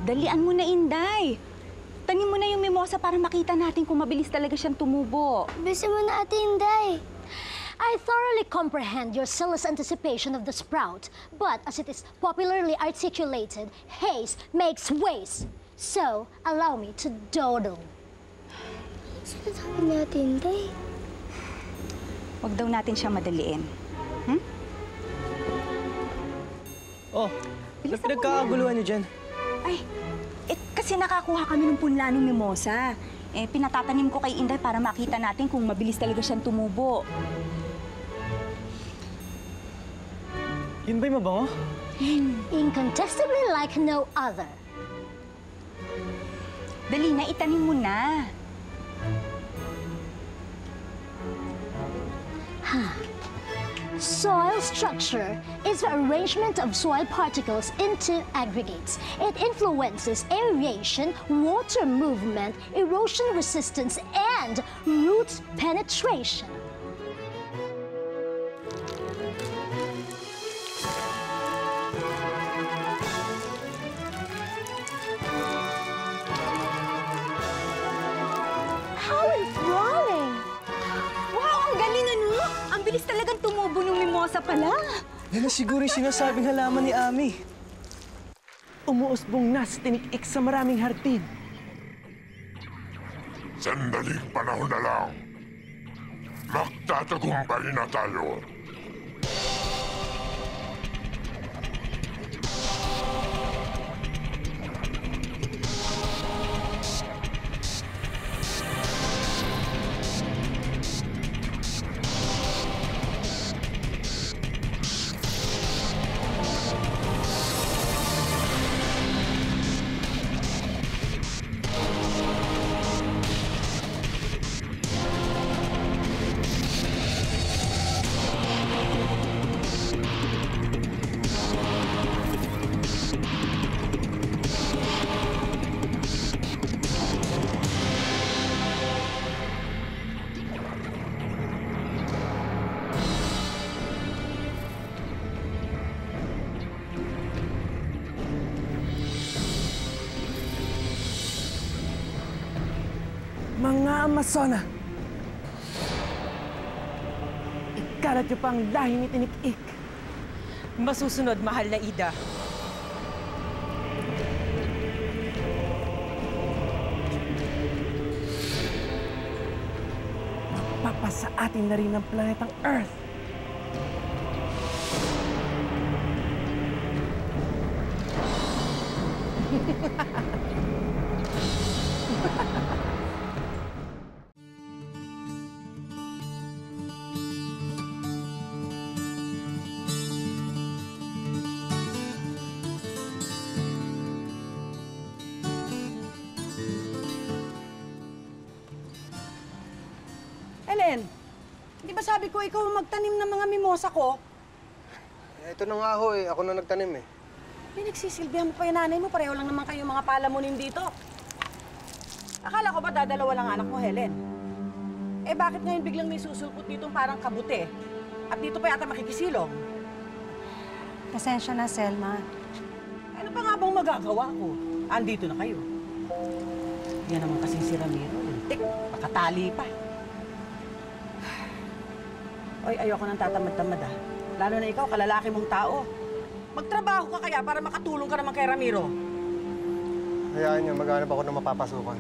Dalian mo na, Inday. Tanim mo na yung mimosa para makita natin kung mabilis talaga siyang tumubo. Bisa mo na, Ate Inday. I thoroughly comprehend your zealous anticipation of the sprout, but as it is popularly articulated, haste makes waste. So, allow me to dawdle. Sinasabi ni Ate Inday. Huwag daw natin siya madaliin. Hmm? Oh, ano pinagkakaguluhan niyo dyan? Ay, kasi nakakuha kami ng punla ng mimosa. Pinatatanim ko kay Inday para makita natin kung mabilis talaga siyang tumubo. Yun ba'y mabango? Incontestably like no other. Dali na, itanim mo na. Soil structure is the arrangement of soil particles into aggregates. It influences aeration, water movement, erosion resistance, and root penetration. How enthralling! Wow, ang galing ano! Ang bilis talagang tumubo ng mimosa pala. Yan na siguro yung sinasabing halaman ni Ami. Umuusbong na sa tinik-ik sa maraming hartin. Sandaling panahon na lang. Magtatagumpay na tayo. Mga Amazona! Ikalat niyo pa ang lahi ni tinik-ik. Masusunod, mahal na Ida. Papasa atin na rin ang planetang Earth. Ellen, di ba sabi ko ikaw ang magtanim ng mga mimosa ko? Ito na nga ho eh. Ako na nagtanim eh. Pinagsisilbihan mo pa yung nanay mo, pareho lang naman kayo mga palamunin dito. Akala ko ba dadalawa lang anak mo, Helen? Bakit ngayon biglang may susulpot dito parang kabute? At dito pa yata makikisilong? Pasensya na, Selma. Ano pa nga bang magagawa ko? Andito na kayo. Yan naman kasi si Ramiro. Tik, pakatali pa. Oy, ayoko nang tatamad-tamad ah. Lalo na ikaw, kalalaki mong tao. Magtrabaho ka kaya para makatulong ka naman kay Ramiro. Hayaan niyo, maghanap ako ng mapapasukan.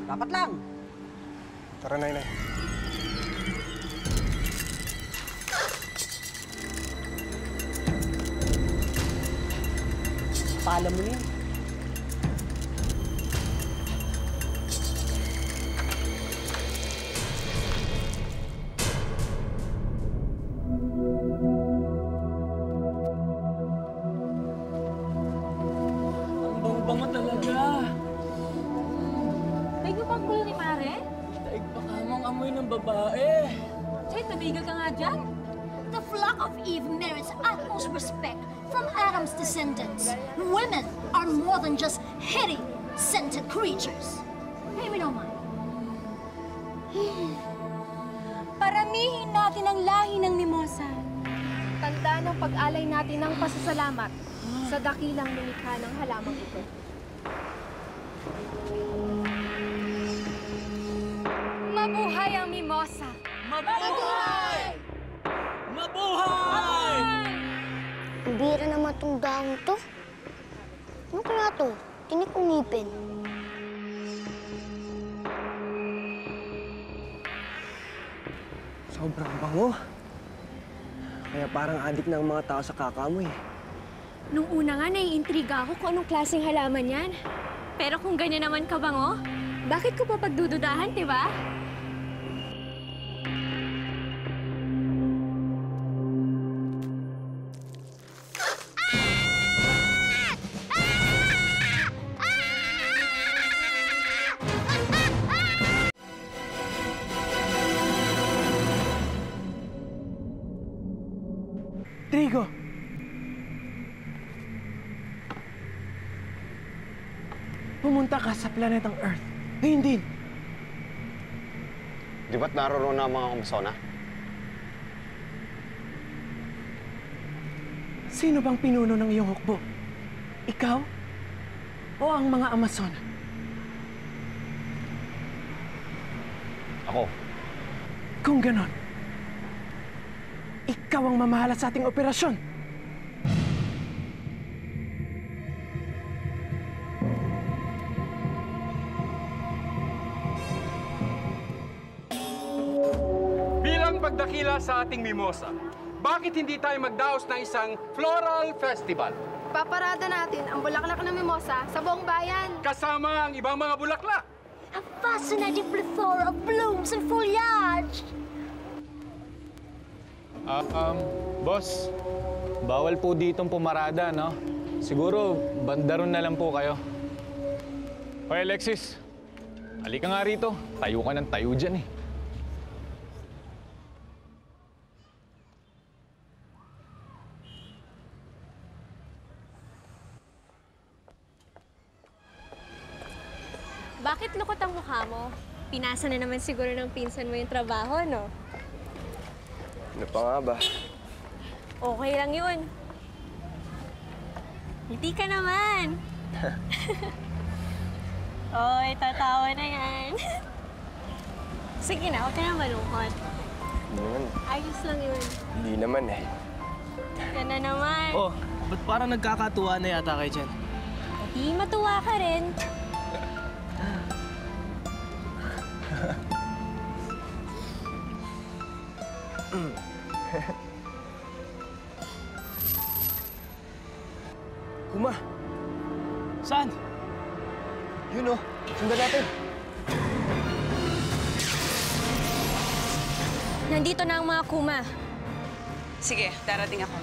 Dapat lang. Tara, Nainay. Paalam mo niyan. Bango talaga. Daig mo pang kulo ni Mare? Daig pa kamang amoy ng babae. Chay, tumigil ka nga dyan. The flock of Eve merits utmost respect from Adam's descendants. Women are more than just hitty, scented creatures. Pay me no mind. Paramihin natin ang lahi ng mimosa. Tanda ng pag-alay natin ng pasasalamat sa dakilang lumikha ng halamang ito. Mabuhay ang mimosa! Ang bira naman tong dahon to. Ano kaya to? Tinik o ngipin? Sobrang bango. Kaya parang adik na ang mga tao sa kakamoy. Nung una nga, naiintriga ako kung anong klaseng halaman yan. Pero kung ganyan naman kabango, bakit ko pa pagdududahan, di ba? Trigo! Pumunta ka sa planetang Earth. Ngayon din. Di ba't naroon na ang mga Amazona? Sino bang pinuno ng iyong hukbo? Ikaw? O ang mga Amazon? Ako. Kung ganon, ikaw ang mamahala sa ating operasyon. Bilang pagdakila sa ating mimosa, bakit hindi tayo magdaos ng isang floral festival? Paparada natin ang bulaklak ng mimosa sa buong bayan. Kasama ang ibang mga bulaklak. A fascinating plethora of blooms and foliage! Boss, bawal po ditong pumarada, no? Siguro, bandaron na lang po kayo. Hoy, Alexis, halika nga rito. Tayo ka ng tayo dyan, eh. Bakit lukot ang mukha mo? Pinasa na naman siguro ng pinsan mo yung trabaho, no? Ano pa nga ba? Okay lang yun. Hindi ka naman. Oy, tatawa na yan. Sige na, huwag ka na malungkot. Hindi naman. Ayos lang yun. Hindi naman eh. Yan na naman. Oh, ba't parang nagkakatuwa na yata kayo dyan? Di matuwa ka rin. Kuma! Saan? Yun oh, sundan natin. Nandito na ang mga kuma. Sige, darating ako.